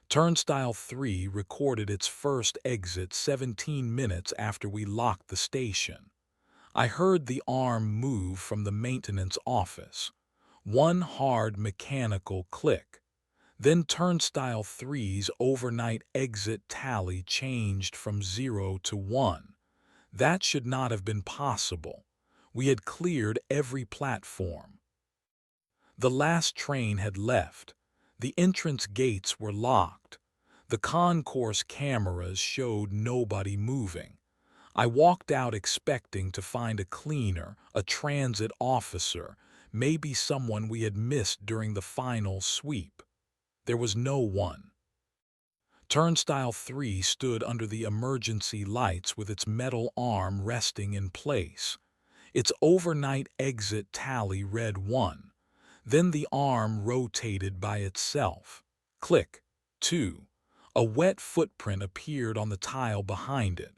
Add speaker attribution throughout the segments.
Speaker 1: Turnstile 3 recorded its first exit 17 minutes after we locked the station. I heard the arm move from the maintenance office. One hard mechanical click. Then Turnstile 3's overnight exit tally changed from 0 to 1. That should not have been possible. We had cleared every platform. The last train had left. The entrance gates were locked. The concourse cameras showed nobody moving. I walked out expecting to find a cleaner, a transit officer, maybe someone we had missed during the final sweep. There was no one. Turnstile 3 stood under the emergency lights with its metal arm resting in place. Its overnight exit tally read 1. Then the arm rotated by itself. Click. 2. A wet footprint appeared on the tile behind it.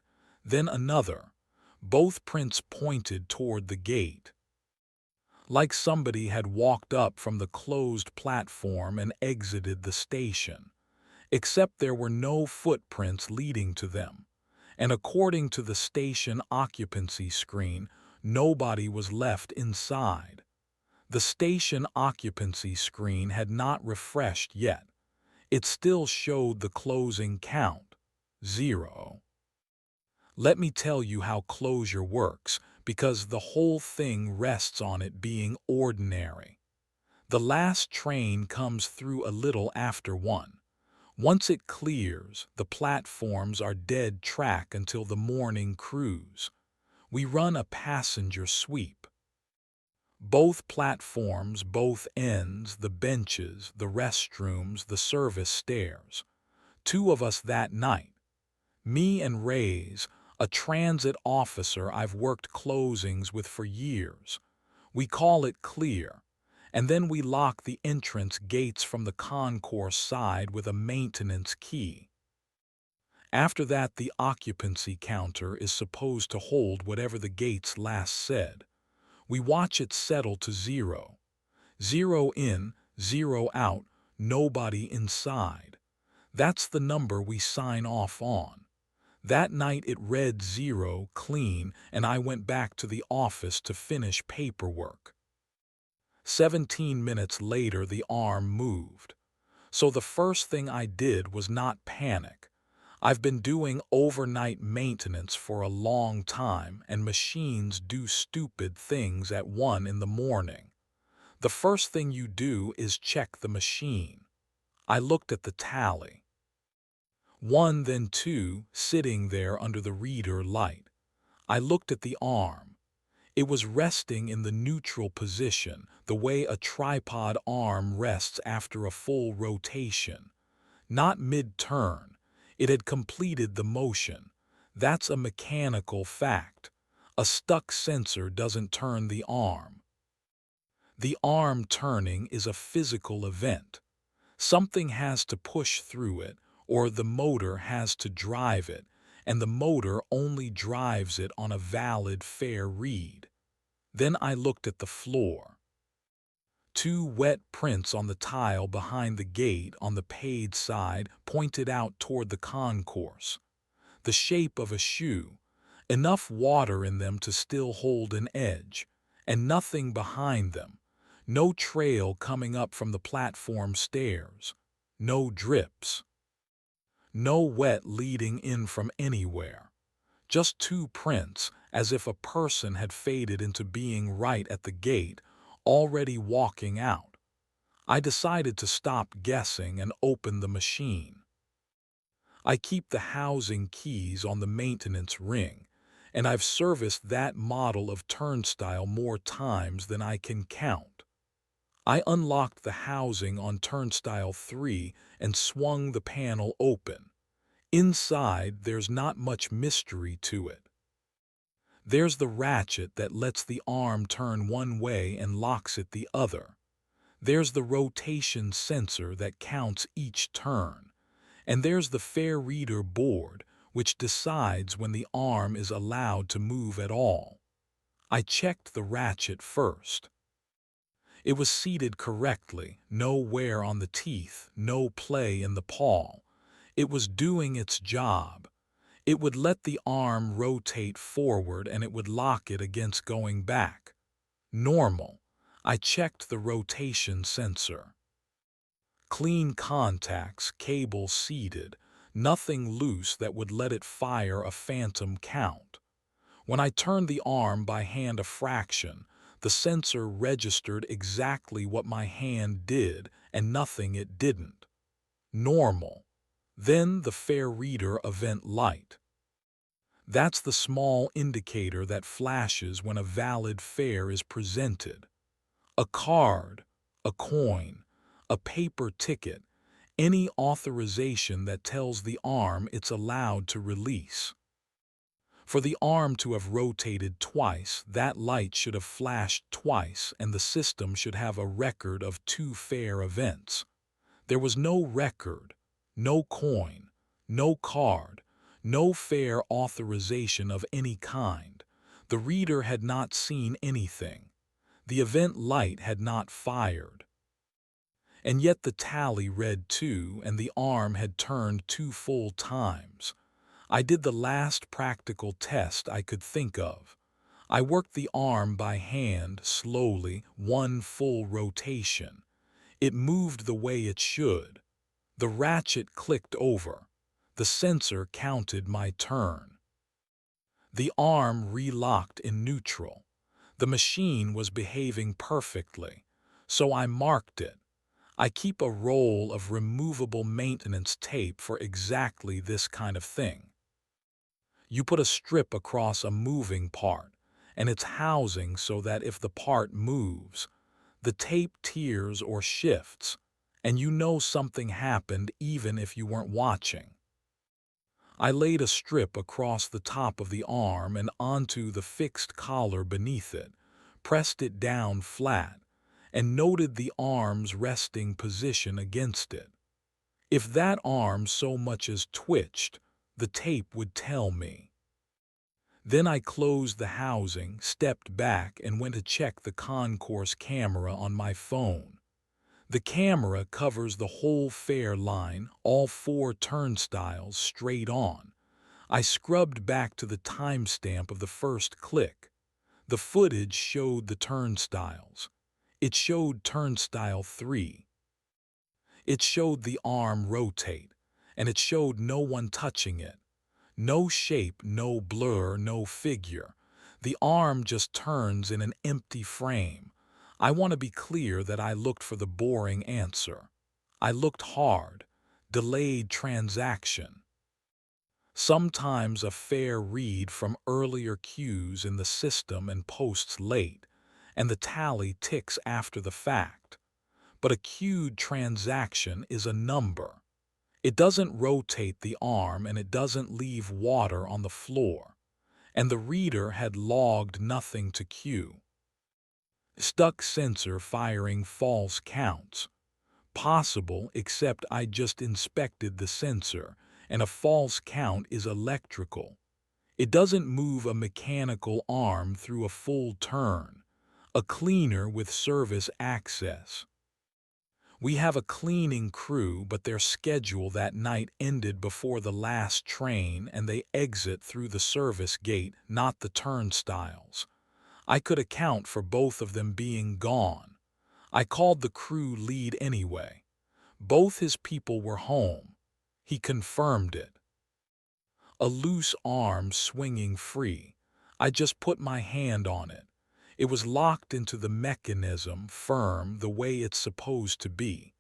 Speaker 1: Then another. Both prints pointed toward the gate. Like somebody had walked up from the closed platform and exited the station. Except there were no footprints leading to them. And according to the station occupancy screen, nobody was left inside. The station occupancy screen had not refreshed yet. It still showed the closing count, 0. Let me tell you how closure works, because the whole thing rests on it being ordinary. The last train comes through a little after 1. Once it clears, the platforms are dead track until the morning cruise. We run a passenger sweep. Both platforms, both ends, the benches, the restrooms, the service stairs. 2 of us that night. Me and Reyes, a transit officer I've worked closings with for years. We call it clear. And then we lock the entrance gates from the concourse side with a maintenance key. After that, the occupancy counter is supposed to hold whatever the gates last said. We watch it settle to 0. 0 in, 0 out, nobody inside. That's the number we sign off on. That night it read 0 clean, and I went back to the office to finish paperwork. 17 minutes later, the arm moved. So the first thing I did was not panic. I've been doing overnight maintenance for a long time, and machines do stupid things at 1 in the morning. The first thing you do is check the machine. I looked at the tally. 1, then 2, sitting there under the reader light. I looked at the arm. It was resting in the neutral position, the way a tripod arm rests after a full rotation. Not mid-turn. It had completed the motion. That's a mechanical fact. A stuck sensor doesn't turn the arm. The arm turning is a physical event. Something has to push through it, or the motor has to drive it, and the motor only drives it on a valid, fair read. Then I looked at the floor. 2 wet prints on the tile behind the gate on the paid side pointed out toward the concourse. The shape of a shoe, enough water in them to still hold an edge, and nothing behind them. No trail coming up from the platform stairs. No drips. No wet leading in from anywhere. Just 2 prints, as if a person had faded into being right at the gate, already walking out. I decided to stop guessing and open the machine. I keep the housing keys on the maintenance ring, and I've serviced that model of Turnstile more times than I can count. I unlocked the housing on Turnstile 3 and swung the panel open. Inside, there's not much mystery to it. There's the ratchet that lets the arm turn one way and locks it the other. There's the rotation sensor that counts each turn. And there's the fair reader board, which decides when the arm is allowed to move at all. I checked the ratchet first. It was seated correctly, no wear on the teeth, no play in the paw. It was doing its job. It would let the arm rotate forward and it would lock it against going back. Normal. I checked the rotation sensor. Clean contacts, cable seated, nothing loose that would let it fire a phantom count. When I turned the arm by hand a fraction, the sensor registered exactly what my hand did and nothing it didn't. Normal. Then the fair reader event light. That's the small indicator that flashes when a valid fare is presented. A card, a coin, a paper ticket, any authorization that tells the arm it's allowed to release. For the arm to have rotated twice, that light should have flashed twice and the system should have a record of 2 fare events. There was no record, no coin, no card, no fare authorization of any kind. The reader had not seen anything. The event light had not fired. And yet the tally read 2 and the arm had turned 2 full times. I did the last practical test I could think of. I worked the arm by hand slowly, 1 full rotation. It moved the way it should. The ratchet clicked over. The sensor counted my turn. The arm relocked in neutral. The machine was behaving perfectly, so I marked it. I keep a roll of removable maintenance tape for exactly this kind of thing. You put a strip across a moving part, and its housing so that if the part moves, the tape tears or shifts, and you know something happened even if you weren't watching. I laid a strip across the top of the arm and onto the fixed collar beneath it, pressed it down flat, and noted the arm's resting position against it. If that arm so much as twitched, the tape would tell me. Then I closed the housing, stepped back, and went to check the concourse camera on my phone. The camera covers the whole fare line, all 4 turnstiles straight on. I scrubbed back to the timestamp of the first click. The footage showed the turnstiles. It showed turnstile 3. It showed the arm rotate, and it showed no one touching it. No shape, no blur, no figure. The arm just turns in an empty frame. I want to be clear that I looked for the boring answer. I looked hard. Delayed transaction. Sometimes a fair read from earlier cues in the system and posts late, and the tally ticks after the fact. But a queued transaction is a number. It doesn't rotate the arm and it doesn't leave water on the floor. And the reader had logged nothing to queue. Stuck sensor firing false counts. Possible, except I just inspected the sensor, and a false count is electrical. It doesn't move a mechanical arm through a full turn. A cleaner with service access. We have a cleaning crew, but their schedule that night ended before the last train and they exit through the service gate, not the turnstiles. I could account for both of them being gone. I called the crew lead anyway. Both his people were home. He confirmed it. A loose arm swinging free. I just put my hand on it. It was locked into the mechanism, firm, the way it's supposed to be.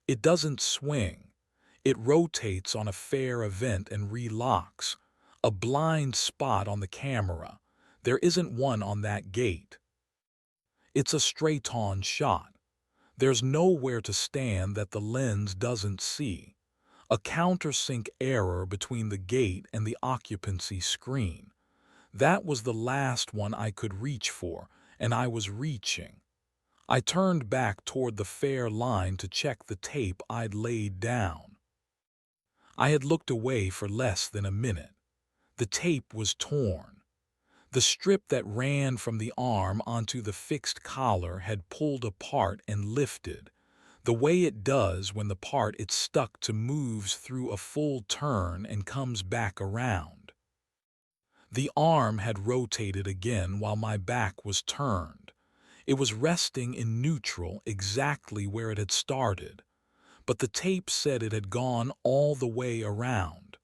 Speaker 1: It doesn't swing. It rotates on a fair event and relocks. A blind spot on the camera. There isn't one on that gate. It's a straight-on shot. There's nowhere to stand that the lens doesn't see. A countersink error between the gate and the occupancy screen. That was the last one I could reach for, and I was reaching. I turned back toward the fair line to check the tape I'd laid down. I had looked away for less than a minute. The tape was torn. The strip that ran from the arm onto the fixed collar had pulled apart and lifted, the way it does when the part it's stuck to moves through a full turn and comes back around. The arm had rotated again while my back was turned. It was resting in neutral exactly where it had started, but the tape said it had gone all the way around.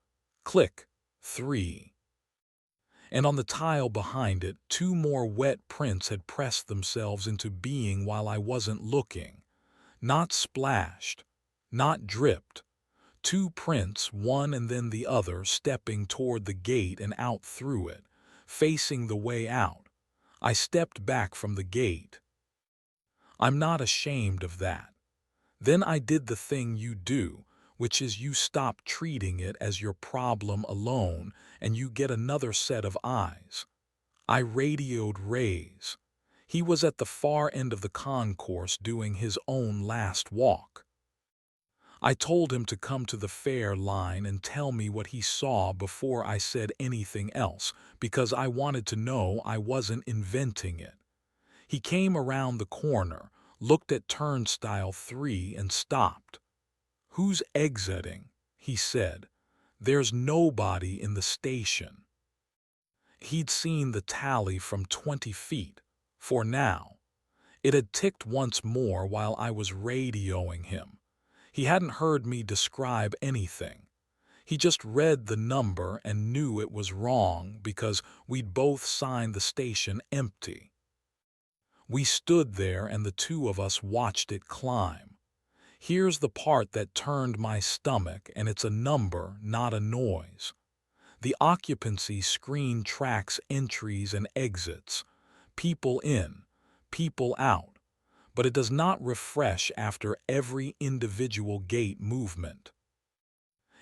Speaker 1: Click. 3. And on the tile behind it, 2 more wet prints had pressed themselves into being while I wasn't looking. Not splashed, not dripped. 2 prints, one and then the other, stepping toward the gate and out through it, facing the way out. I stepped back from the gate. I'm not ashamed of that. Then I did the thing you do, which is you stop treating it as your problem alone and you get another set of eyes. I radioed Reyes. He was at the far end of the concourse doing his own last walk. I told him to come to the fair line and tell me what he saw before I said anything else, because I wanted to know I wasn't inventing it. He came around the corner, looked at Turnstile 3 and stopped. "Who's exiting?" he said. "There's nobody in the station." He'd seen the tally from 20 feet, for now. It had ticked once more while I was radioing him. He hadn't heard me describe anything. He just read the number and knew it was wrong because we'd both signed the station empty. We stood there and the 2 of us watched it climb. Here's the part that turned my stomach, and it's a number, not a noise. The occupancy screen tracks entries and exits, people in, people out, but it does not refresh after every individual gate movement.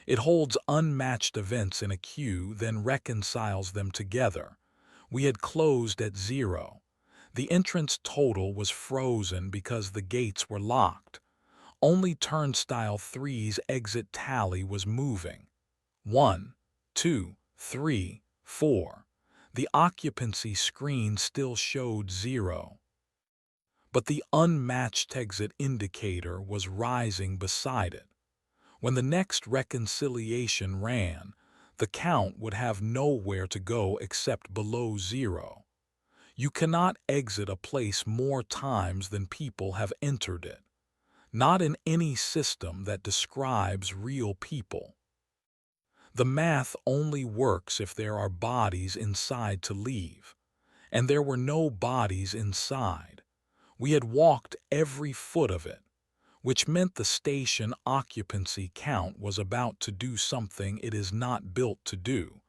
Speaker 1: It holds unmatched events in a queue, then reconciles them together. We had closed at 0. The entrance total was frozen because the gates were locked. Only Turnstile 3's exit tally was moving. 1, 2, 3, 4. The occupancy screen still showed 0. But the unmatched exit indicator was rising beside it. When the next reconciliation ran, the count would have nowhere to go except below 0. You cannot exit a place more times than people have entered it. Not in any system that describes real people. The math only works if there are bodies inside to leave. And there were no bodies inside. We had walked every foot of it, which meant the station occupancy count was about to do something it is not built to do.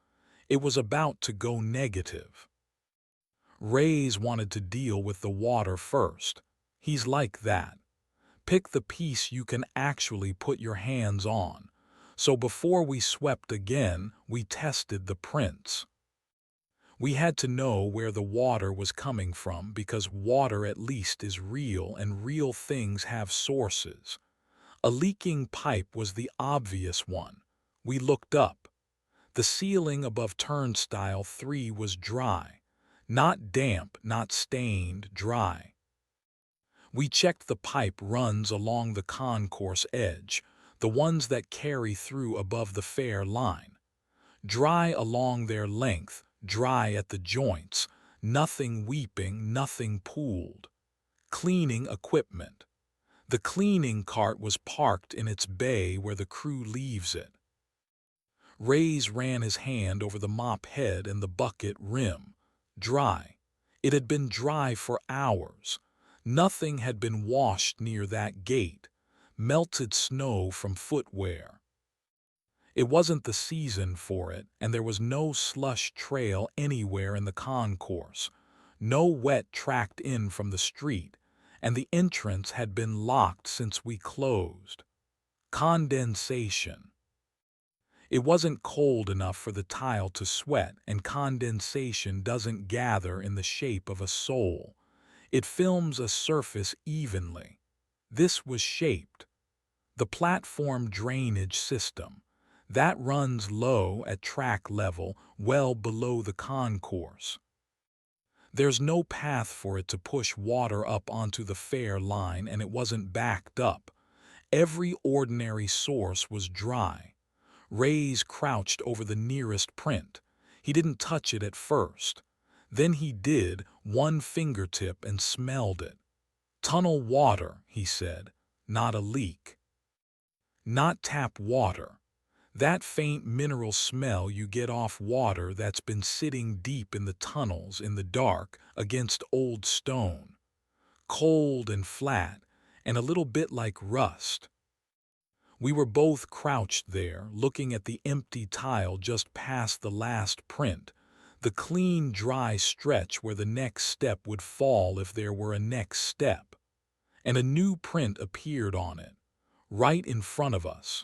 Speaker 1: It was about to go negative. Reyes wanted to deal with the water first. He's like that. Pick the piece you can actually put your hands on. So before we swept again, we tested the prints. We had to know where the water was coming from because water at least is real and real things have sources. A leaking pipe was the obvious one. We looked up. The ceiling above Turnstile 3 was dry. Not damp, not stained, dry. We checked the pipe runs along the concourse edge, the ones that carry through above the fair line. Dry along their length, dry at the joints, nothing weeping, nothing pooled. Cleaning equipment. The cleaning cart was parked in its bay where the crew leaves it. Reyes ran his hand over the mop head and the bucket rim. Dry. It had been dry for hours. Nothing had been washed near that gate. Melted snow from footwear. It wasn't the season for it, and there was no slush trail anywhere in the concourse. No wet tracked in from the street, and the entrance had been locked since we closed. Condensation. It wasn't cold enough for the tile to sweat, and condensation doesn't gather in the shape of a soul. It films a surface evenly. This was shaped. The platform drainage system. That runs low at track level, well below the concourse. There's no path for it to push water up onto the fair line, and it wasn't backed up. Every ordinary source was dry. Reyes crouched over the nearest print. He didn't touch it at first. Then he did, one fingertip, and smelled it. "Tunnel water," he said, "not a leak. Not tap water. That faint mineral smell you get off water that's been sitting deep in the tunnels in the dark against old stone. Cold and flat, and a little bit like rust." We were both crouched there, looking at the empty tile just past the last print, the clean, dry stretch where the next step would fall if there were a next step. And a new print appeared on it, right in front of us.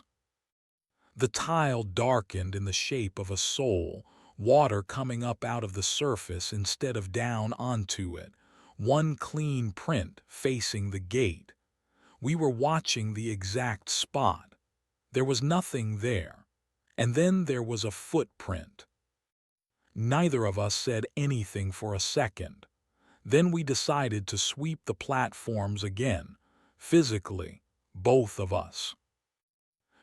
Speaker 1: The tile darkened in the shape of a soul, water coming up out of the surface instead of down onto it, one clean print facing the gate. We were watching the exact spot. There was nothing there. And then there was a footprint. Neither of us said anything for a second. Then we decided to sweep the platforms again, physically, both of us.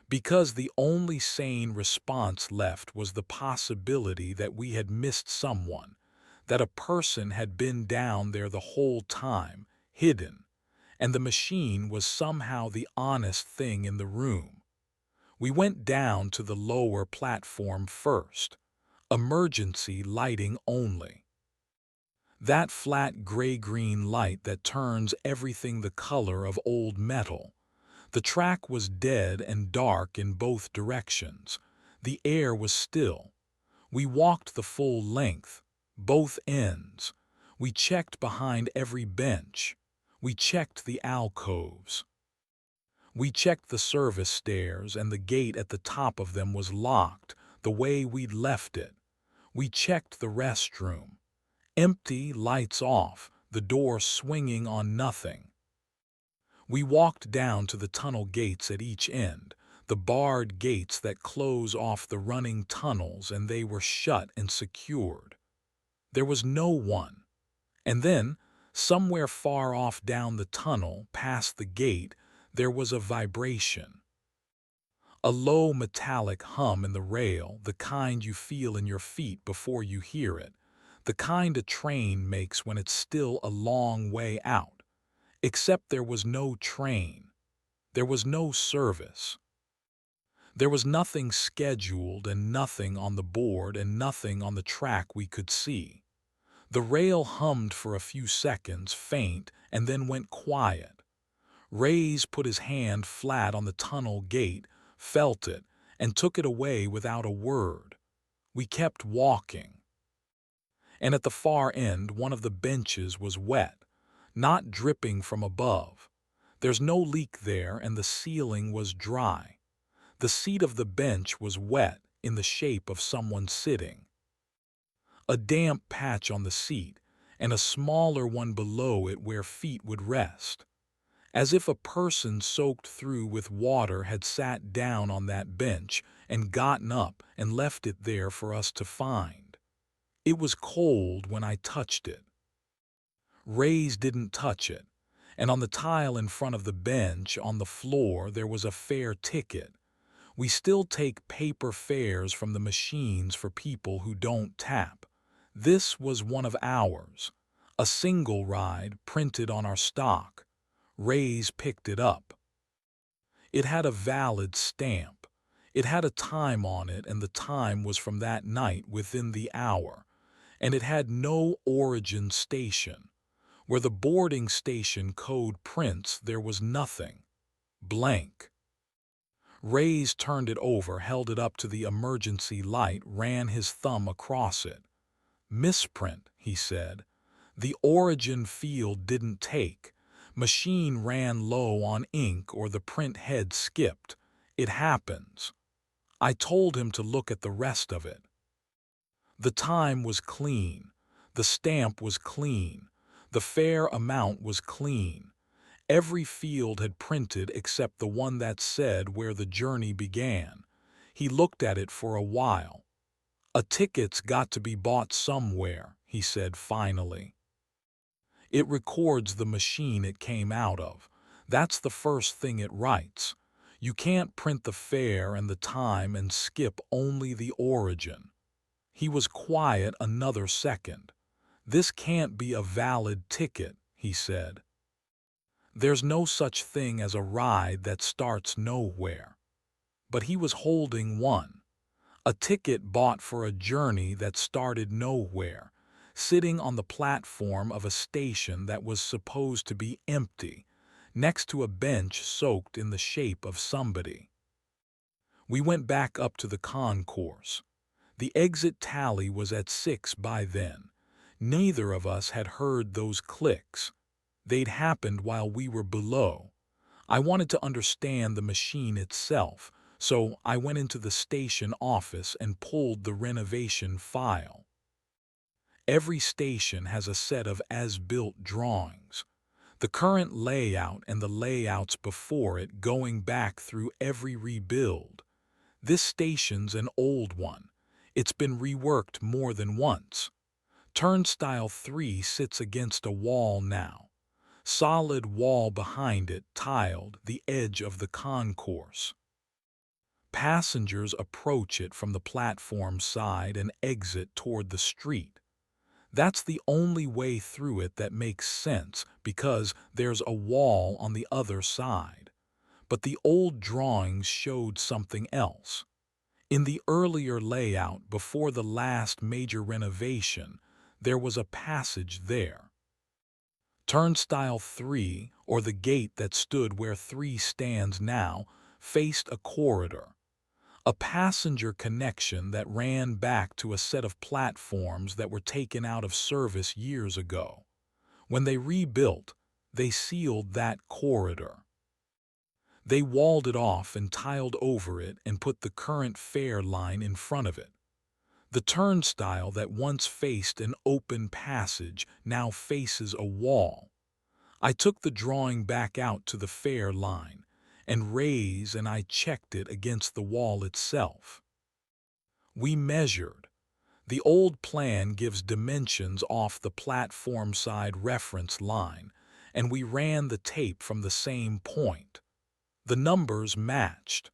Speaker 1: Because the only sane response left was the possibility that we had missed someone, that a person had been down there the whole time, hidden, and the machine was somehow the honest thing in the room. We went down to the lower platform first, emergency lighting only. That flat gray-green light that turns everything the color of old metal. The track was dead and dark in both directions. The air was still. We walked the full length, both ends. We checked behind every bench. We checked the alcoves. We checked the service stairs, and the gate at the top of them was locked, the way we'd left it. We checked the restroom. Empty, lights off, the door swinging on nothing. We walked down to the tunnel gates at each end, the barred gates that close off the running tunnels, and they were shut and secured. There was no one. And then, somewhere far off down the tunnel, past the gate, there was a vibration. A low metallic hum in the rail, the kind you feel in your feet before you hear it, the kind a train makes when it's still a long way out. Except there was no train. There was no service. There was nothing scheduled and nothing on the board and nothing on the track we could see. The rail hummed for a few seconds, faint, and then went quiet. Reyes put his hand flat on the tunnel gate, felt it, and took it away without a word. We kept walking. And at the far end, one of the benches was wet, not dripping from above. There's no leak there, and the ceiling was dry. The seat of the bench was wet, in the shape of someone sitting. A damp patch on the seat, and a smaller one below it where feet would rest. As if a person soaked through with water had sat down on that bench and gotten up and left it there for us to find. It was cold when I touched it. Reyes didn't touch it, and on the tile in front of the bench, on the floor, there was a fare ticket. We still take paper fares from the machines for people who don't tap. This was one of ours, a single ride printed on our stock. Reyes picked it up. It had a valid stamp. It had a time on it, and the time was from that night within the hour. And it had no origin station. Where the boarding station code prints, there was nothing. Blank. Reyes turned it over, held it up to the emergency light, ran his thumb across it. "Misprint," he said. "The origin field didn't take. Machine ran low on ink or the print head skipped. It happens." I told him to look at the rest of it. The time was clean. The stamp was clean. The fare amount was clean. Every field had printed except the one that said where the journey began. He looked at it for a while. "A ticket's got to be bought somewhere," he said finally. It records the machine it came out of. That's the first thing it writes. You can't print the fare and the time and skip only the origin. He was quiet another second. This can't be a valid ticket, he said. There's no such thing as a ride that starts nowhere. But he was holding one. A ticket bought for a journey that started nowhere, sitting on the platform of a station that was supposed to be empty, next to a bench soaked in the shape of somebody. We went back up to the concourse. The exit tally was at 6 by then. Neither of us had heard those clicks. They'd happened while we were below. I wanted to understand the machine itself, so I went into the station office and pulled the renovation file. Every station has a set of as-built drawings. The current layout and the layouts before it going back through every rebuild. This station's an old one. It's been reworked more than once. Turnstile 3 sits against a wall now. Solid wall behind it tiled the edge of the concourse. Passengers approach it from the platform side and exit toward the street. That's the only way through it that makes sense because there's a wall on the other side. But the old drawings showed something else. In the earlier layout before the last major renovation, there was a passage there. Turnstile 3, or the gate that stood where 3 stands now, faced a corridor. A passenger connection that ran back to a set of platforms that were taken out of service years ago. When they rebuilt, they sealed that corridor. They walled it off and tiled over it and put the current fare line in front of it. The turnstile that once faced an open passage now faces a wall. I took the drawing back out to the fare line, and Reyes and I checked it against the wall itself. We measured. The old plan gives dimensions off the platform side reference line, and we ran the tape from the same point. The numbers matched.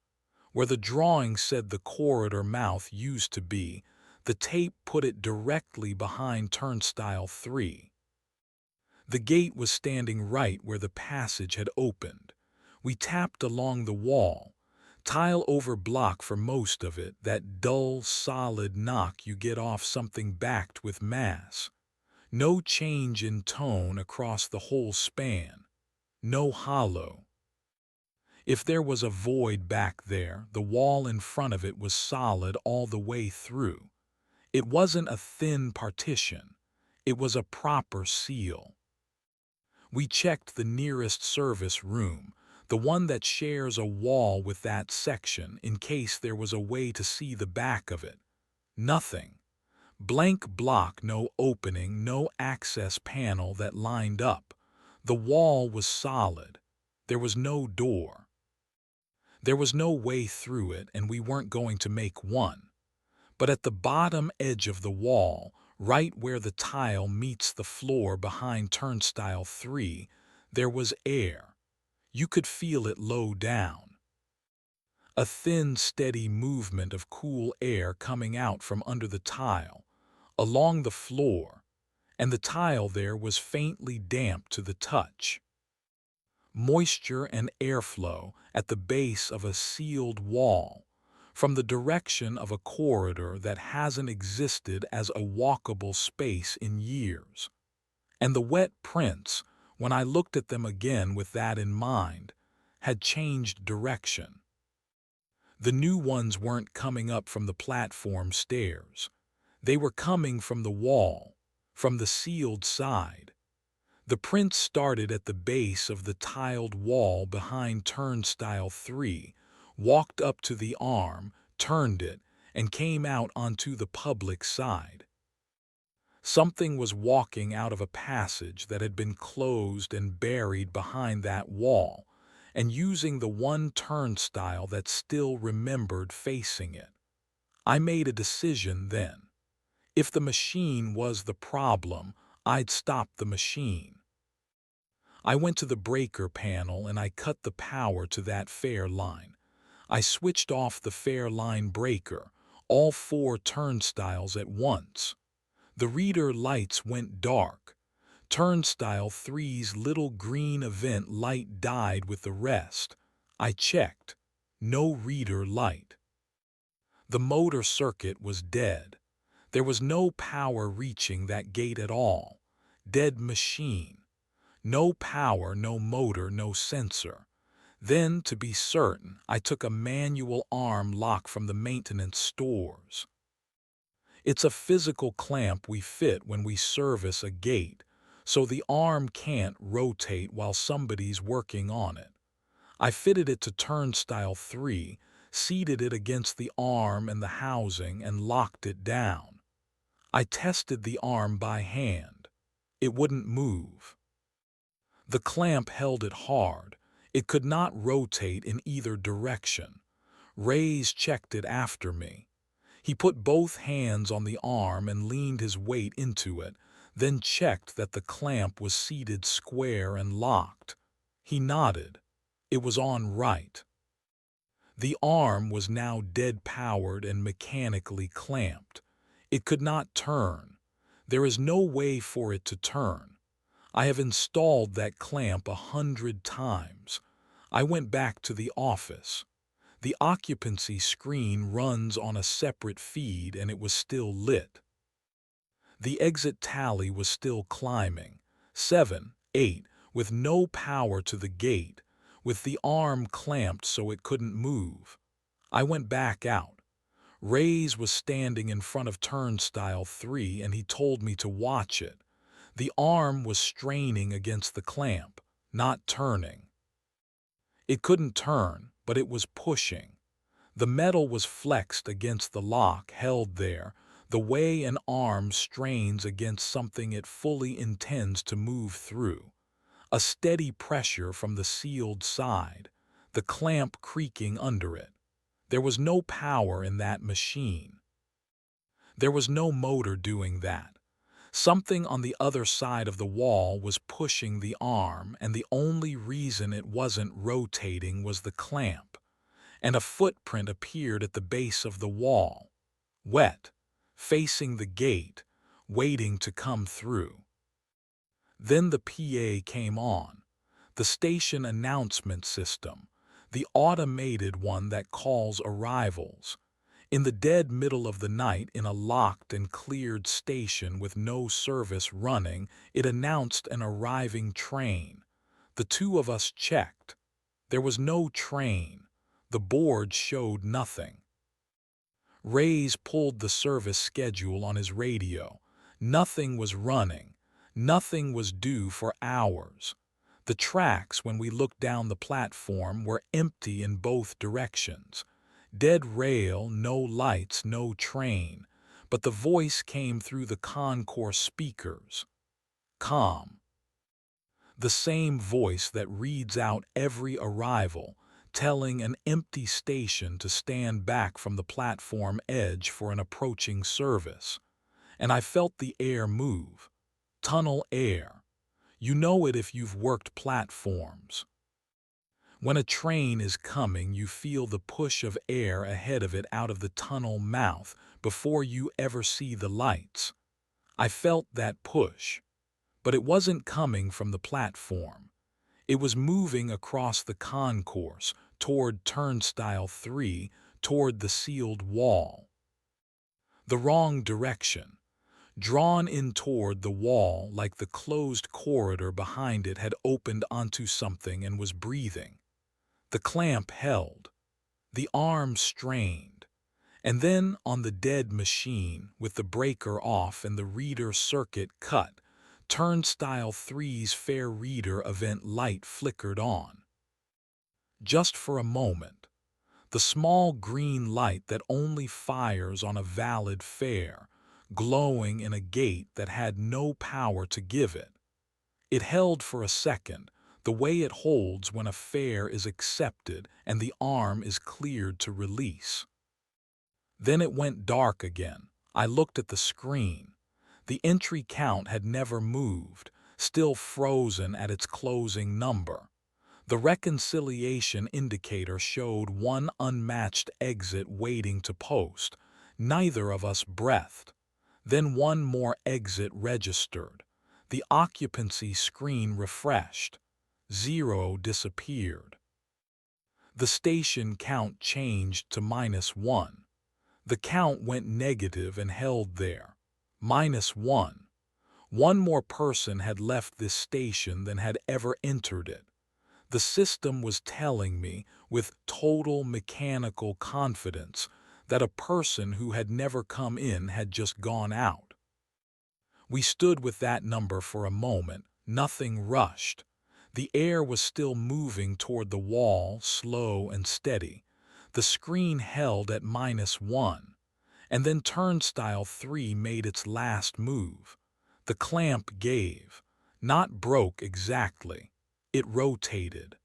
Speaker 1: Where the drawing said the corridor mouth used to be, the tape put it directly behind Turnstile 3. The gate was standing right where the passage had opened. We tapped along the wall, tile over block for most of it, that dull, solid knock you get off something backed with mass. No change in tone across the whole span. No hollow. If there was a void back there, the wall in front of it was solid all the way through. It wasn't a thin partition. It was a proper seal. We checked the nearest service room, the one that shares a wall with that section in case there was a way to see the back of it. Nothing. Blank block, no opening, no access panel that lined up. The wall was solid. There was no door. There was no way through it, and we weren't going to make one. But at the bottom edge of the wall, right where the tile meets the floor behind Turnstile 3, there was air. You could feel it low down. A thin, steady movement of cool air coming out from under the tile, along the floor, and the tile there was faintly damp to the touch. Moisture and airflow at the base of a sealed wall, from the direction of a corridor that hasn't existed as a walkable space in years. And the wet prints, when I looked at them again with that in mind, had changed direction. The new ones weren't coming up from the platform stairs. They were coming from the wall, from the sealed side. The prints started at the base of the tiled wall behind Turnstile 3, walked up to the arm, turned it, and came out onto the public side. Something was walking out of a passage that had been closed and buried behind that wall, and using the one turnstile that still remembered facing it. I made a decision then. If the machine was the problem, I'd stop the machine. I went to the breaker panel and I cut the power to that fare line. I switched off the fare line breaker, all 4 turnstiles at once. The reader lights went dark. Turnstile 3's little green event light died with the rest. I checked. No reader light. The motor circuit was dead. There was no power reaching that gate at all. Dead machine. No power, no motor, no sensor. Then, to be certain, I took a manual arm lock from the maintenance stores. It's a physical clamp we fit when we service a gate, so the arm can't rotate while somebody's working on it. I fitted it to Turnstile 3, seated it against the arm and the housing, and locked it down. I tested the arm by hand. It wouldn't move. The clamp held it hard. It could not rotate in either direction. Reyes checked it after me. He put both hands on the arm and leaned his weight into it, then checked that the clamp was seated square and locked. He nodded. It was on right. The arm was now dead-powered and mechanically clamped. It could not turn. There is no way for it to turn. I have installed that clamp 100 times. I went back to the office. The occupancy screen runs on a separate feed and it was still lit. The exit tally was still climbing. 7, 8, with no power to the gate, with the arm clamped so it couldn't move. I went back out. Reyes was standing in front of Turnstile 3 and he told me to watch it. The arm was straining against the clamp, not turning. It couldn't turn, but it was pushing. The metal was flexed against the lock, held there, the way an arm strains against something it fully intends to move through. A steady pressure from the sealed side, the clamp creaking under it. There was no power in that machine. There was no motor doing that. Something on the other side of the wall was pushing the arm, and the only reason it wasn't rotating was the clamp. And a footprint appeared at the base of the wall, wet, facing the gate, waiting to come through. Then the PA came on, the station announcement system, the automated one that calls arrivals. In the dead middle of the night, in a locked and cleared station with no service running, it announced an arriving train. The 2 of us checked. There was no train. The board showed nothing. Reyes pulled the service schedule on his radio. Nothing was running. Nothing was due for hours. The tracks, when we looked down the platform, were empty in both directions. Dead rail, no lights, no train, but the voice came through the concourse speakers. Calm. The same voice that reads out every arrival, telling an empty station to stand back from the platform edge for an approaching service. And I felt the air move. Tunnel air. You know it if you've worked platforms. When a train is coming, you feel the push of air ahead of it out of the tunnel mouth before you ever see the lights. I felt that push, but it wasn't coming from the platform. It was moving across the concourse, toward Turnstile 3, toward the sealed wall. The wrong direction. Drawn in toward the wall like the closed corridor behind it had opened onto something and was breathing. The clamp held. The arm strained. And then on the dead machine, with the breaker off and the reader circuit cut, Turnstile 3's fare reader event light flickered on. Just for a moment. The small green light that only fires on a valid fare, glowing in a gate that had no power to give it. It held for a second, the way it holds when a fare is accepted and the arm is cleared to release. Then it went dark again. I looked at the screen. The entry count had never moved. still frozen at its closing number. The reconciliation indicator showed one unmatched exit waiting to post. Neither of us breathed. Then one more exit registered. The occupancy screen refreshed. 0 disappeared. The station count changed to -1. The count went negative and held there. -1. One more person had left this station than had ever entered it. The system was telling me, with total mechanical confidence, that a person who had never come in had just gone out. We stood with that number for a moment, nothing rushed. The air was still moving toward the wall, slow and steady. The screen held at -1. And then Turnstile 3 made its last move. The clamp gave. Not broke exactly. It rotated.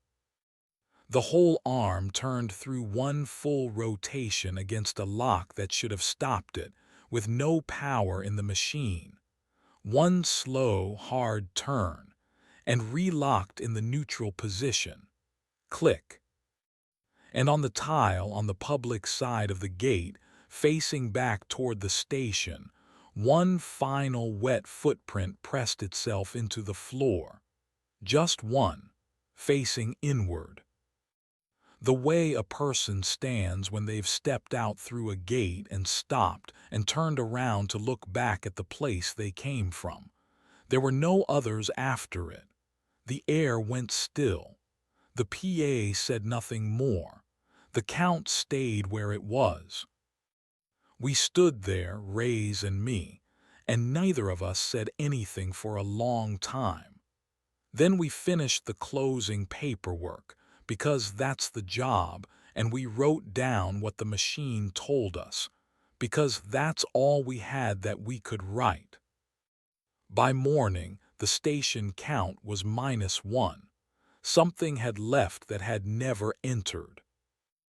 Speaker 1: The whole arm turned through one full rotation against a lock that should have stopped it, with no power in the machine. One slow, hard turn, and relocked in the neutral position. Click. And on the tile on the public side of the gate, facing back toward the station, one final wet footprint pressed itself into the floor. Just one, facing inward. The way a person stands when they've stepped out through a gate and stopped and turned around to look back at the place they came from. There were no others after it. The air went still. The PA said nothing more. The count stayed where it was. We stood there, Reyes and me, and neither of us said anything for a long time. Then we finished the closing paperwork, because that's the job, and we wrote down what the machine told us, because that's all we had that we could write. By morning, the station count was -1. Something had left that had never entered.